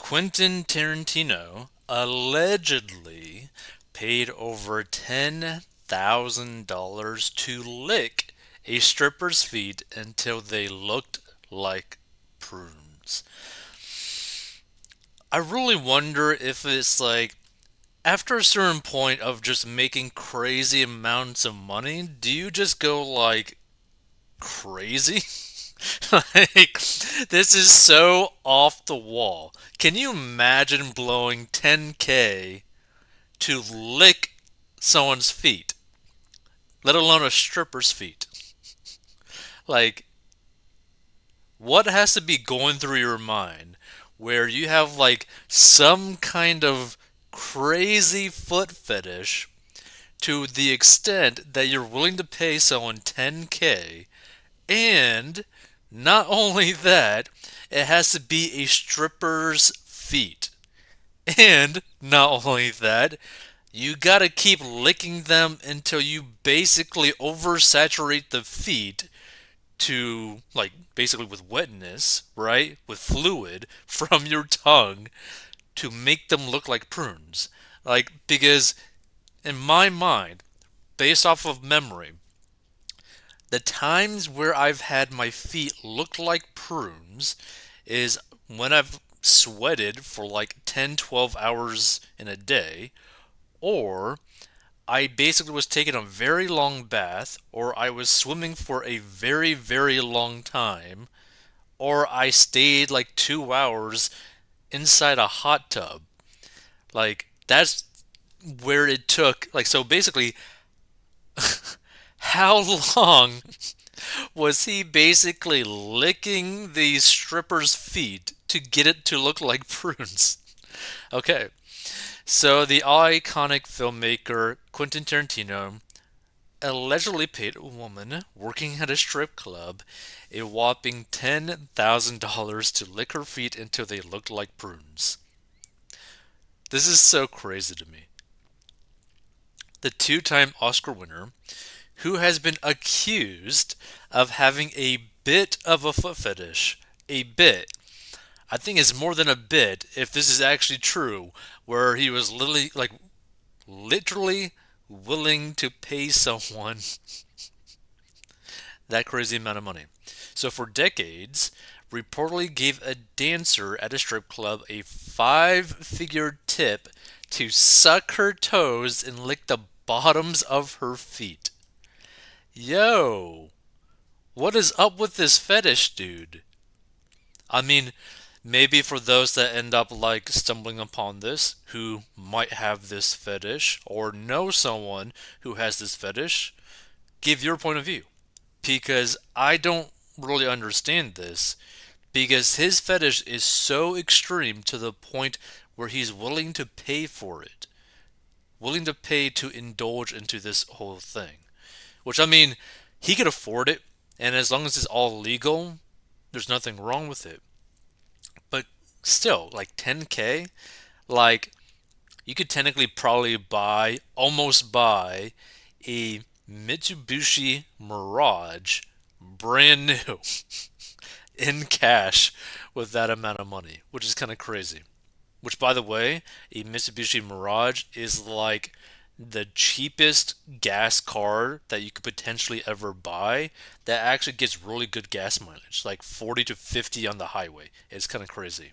Quentin Tarantino allegedly paid over $10,000 to lick a stripper's feet until they looked like prunes. I really wonder if it's like after a certain point of just making crazy amounts of money, do you just go like crazy? Like, this is so off the wall. Can you imagine blowing 10K to lick someone's feet, let alone a stripper's feet? Like, what has to be going through your mind where you have like some kind of crazy foot fetish to the extent that you're willing to pay someone 10K, and not only that, it has to be a stripper's feet. And not only that, you gotta keep licking them until you basically oversaturate the feet to, like, basically with wetness, right? With fluid from your tongue to make them look like prunes. Like, because in my mind, based off of memory, the times where I've had my feet look like prunes is when I've sweated for like 10, 12 hours in a day, or I basically was taking a very long bath, or I was swimming for a very, very long time, or I stayed like 2 hours inside a hot tub. Like, that's where it took. Like, so basically, how long was he basically licking the stripper's feet to get it to look like prunes? Okay, so the iconic filmmaker Quentin Tarantino allegedly paid a woman working at a strip club a whopping $10,000 to lick her feet until they looked like prunes. This is so crazy to me. The two-time Oscar winner, who has been accused of having a bit of a foot fetish, a bit. I think it's more than a bit if this is actually true, where he was literally willing to pay someone that crazy amount of money. So for decades, reportedly gave a dancer at a strip club a five-figure tip to suck her toes and lick the bottoms of her feet. Yo, what is up with this fetish, dude? I mean, maybe for those that end up like stumbling upon this, who might have this fetish or know someone who has this fetish, give your point of view. Because I don't really understand this. Because his fetish is so extreme to the point where he's willing to pay for it, willing to pay to indulge into this whole thing. Which, I mean, he could afford it, and as long as it's all legal, there's nothing wrong with it. But still, like 10K, like you could technically probably almost buy a Mitsubishi Mirage brand new in cash with that amount of money, which is kind of crazy. Which, by the way, a Mitsubishi Mirage is like the cheapest gas car that you could potentially ever buy that actually gets really good gas mileage, like 40 to 50 on the highway. It's kind of crazy.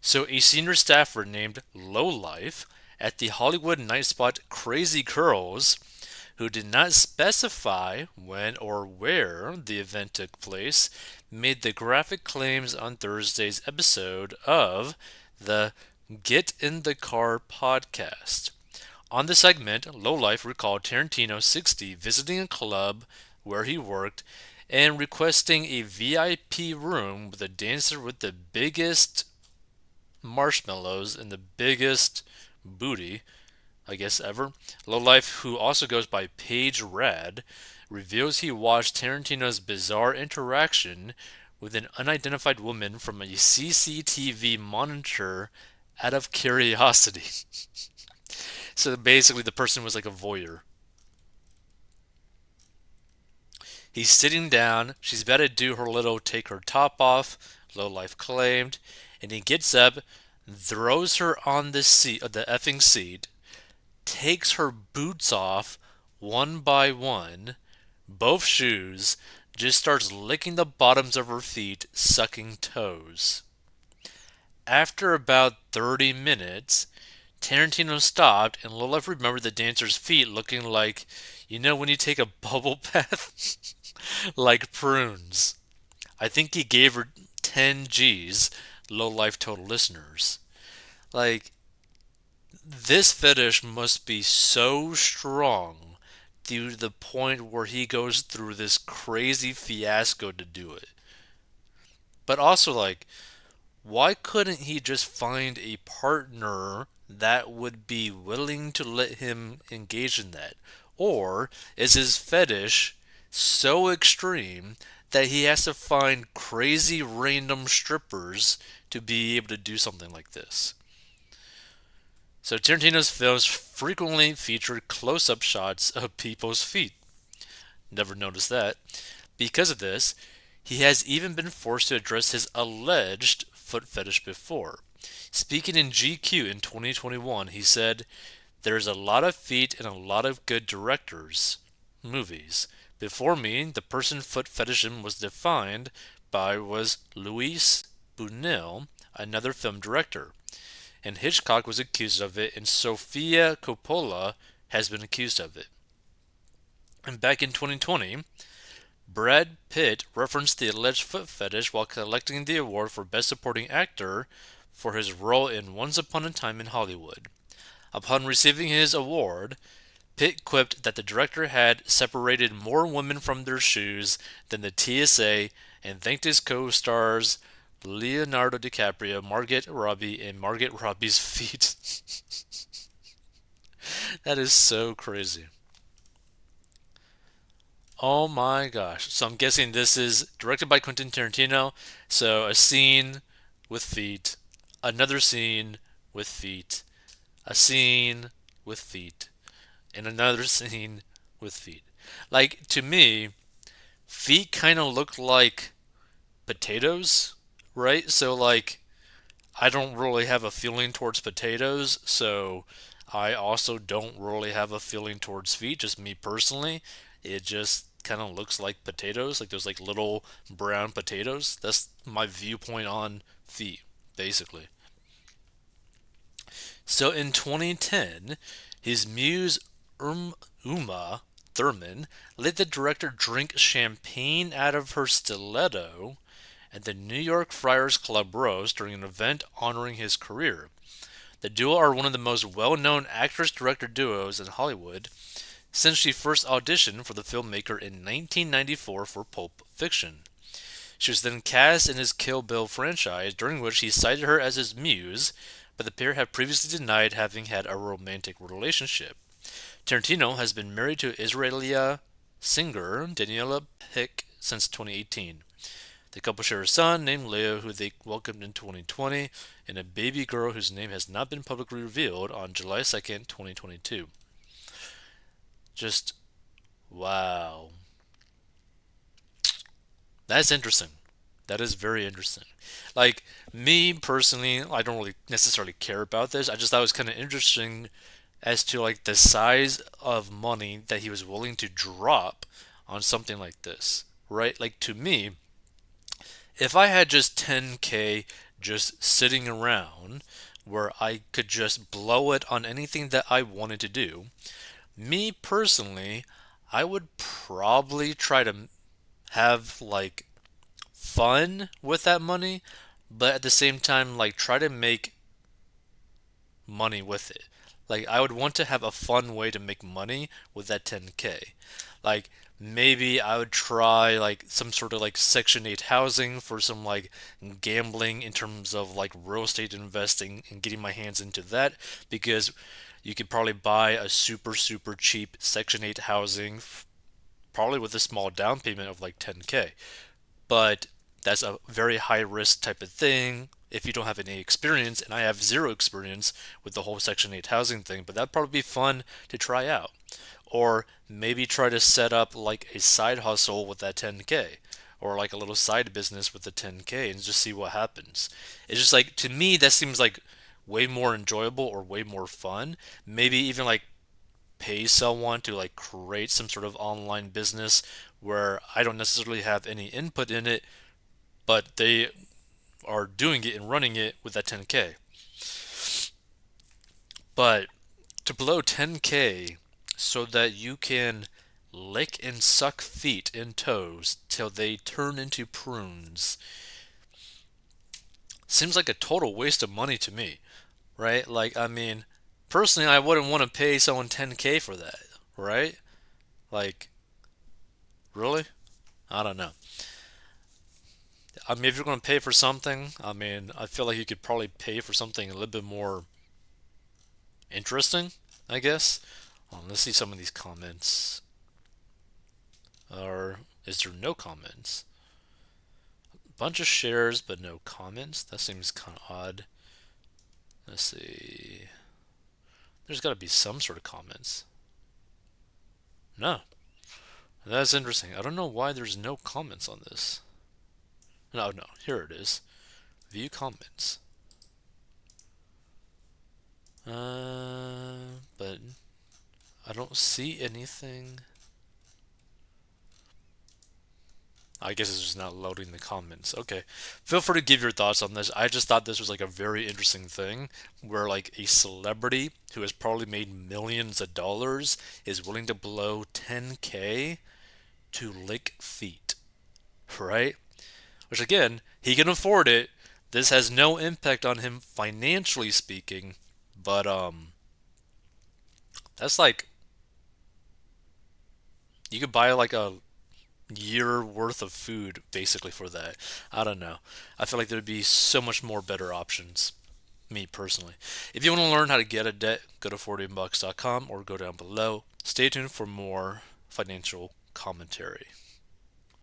So, a senior staffer named Lowlife at the Hollywood night spot Crazy Curls, who did not specify when or where the event took place, made the graphic claims on Thursday's episode of the Get in the Car podcast. On the segment, Lowlife recalled Tarantino 60 visiting a club where he worked and requesting a VIP room with a dancer with the biggest marshmallows and the biggest booty, I guess, ever. Lowlife, who also goes by Paige Rad, reveals he watched Tarantino's bizarre interaction with an unidentified woman from a CCTV monitor out of curiosity. So basically, the person was like a voyeur. He's sitting down. She's about to do her little take her top off, Lowlife claimed, and he gets up, throws her on the effing seat, takes her boots off one by one, both shoes, just starts licking the bottoms of her feet, sucking toes. After about 30 minutes, Tarantino stopped and Lola remembered the dancer's feet looking like, when you take a bubble bath? Like prunes. I think he gave her 10 G's, low life total listeners. Like, this fetish must be so strong to the point where he goes through this crazy fiasco to do it. But also, like, why couldn't he just find a partner that would be willing to let him engage in that? Or is his fetish so extreme that he has to find crazy random strippers to be able to do something like this? So Tarantino's films frequently feature close-up shots of people's feet. Never noticed that. Because of this, he has even been forced to address his alleged foot fetish before. Speaking in GQ in 2021, he said, "There's a lot of feet and a lot of good directors, movies. Before me, the person foot fetishism was defined by was Luis Buñuel, another film director. And Hitchcock was accused of it, and Sofia Coppola has been accused of it." And back in 2020, Brad Pitt referenced the alleged foot fetish while collecting the award for Best Supporting Actor for his role in Once Upon a Time in Hollywood. Upon receiving his award, Pitt quipped that the director had separated more women from their shoes than the TSA and thanked his co-stars Leonardo DiCaprio, Margot Robbie, and Margot Robbie's feet. That is so crazy. Oh my gosh. So I'm guessing this is directed by Quentin Tarantino. So a scene with feet, another scene with feet, a scene with feet, and another scene with feet. Like, to me, feet kind of look like potatoes, right? So, like, I don't really have a feeling towards potatoes, so I also don't really have a feeling towards feet, just me personally. It just kind of looks like potatoes, like those like little brown potatoes. That's my viewpoint on feet, basically. So in 2010, his muse Uma Thurman let the director drink champagne out of her stiletto at the New York Friars Club roast during an event honoring his career. The duo are one of the most well-known actress-director duos in Hollywood since she first auditioned for the filmmaker in 1994 for Pulp Fiction. She was then cast in his Kill Bill franchise, during which he cited her as his muse, but the pair have previously denied having had a romantic relationship. Tarantino has been married to Israeli singer Daniela Pick since 2018. The couple share a son named Leo, who they welcomed in 2020, and a baby girl whose name has not been publicly revealed on July 2nd, 2022. Just wow. That's interesting. That is very interesting. Like, me personally, I don't really necessarily care about this. I just thought it was kind of interesting as to like the size of money that he was willing to drop on something like this, right? Like, to me, if I had just 10K just sitting around where I could just blow it on anything that I wanted to do, me personally, I would probably try to have like fun with that money, but at the same time, like, try to make money with it. Like, I would want to have a fun way to make money with that 10K. Like, maybe I would try like some sort of like Section 8 housing for some like gambling in terms of like real estate investing and getting my hands into that, because you could probably buy a super cheap Section 8 housing probably with a small down payment of like 10K. But that's a very high risk type of thing if you don't have any experience, and I have zero experience with the whole Section 8 housing thing, but that'd probably be fun to try out. Or maybe try to set up like a side hustle with that 10K, or like a little side business with the 10K and just see what happens. It's just like, to me, that seems like way more enjoyable or way more fun. Maybe even like pay someone to like create some sort of online business where I don't necessarily have any input in it, but they are doing it and running it with that 10K. But to blow 10K so that you can lick and suck feet and toes till they turn into prunes seems like a total waste of money to me, right? Like, I mean, personally, I wouldn't want to pay someone 10K for that, right? Like, really? I don't know. I mean, if you're going to pay for something, I mean, I feel like you could probably pay for something a little bit more interesting, I guess. Let's see some of these comments. Or is there no comments? Bunch of shares, but no comments. That seems kind of odd. Let's see. There's got to be some sort of comments. No. That's interesting. I don't know why there's no comments on this. No, no. Here it is. View comments. But I don't see anything. I guess it's just not loading the comments. Okay. Feel free to give your thoughts on this. I just thought this was like a very interesting thing where like a celebrity who has probably made millions of dollars is willing to blow 10K to lick feet, right? Which again, he can afford it. This has no impact on him financially speaking, but that's like you could buy like a year worth of food basically for that. I don't know. I feel like there'd be so much more better options. Me personally. If you want to learn how to get a debt, go to 40bucks.com or go down below. Stay tuned for more financial commentary.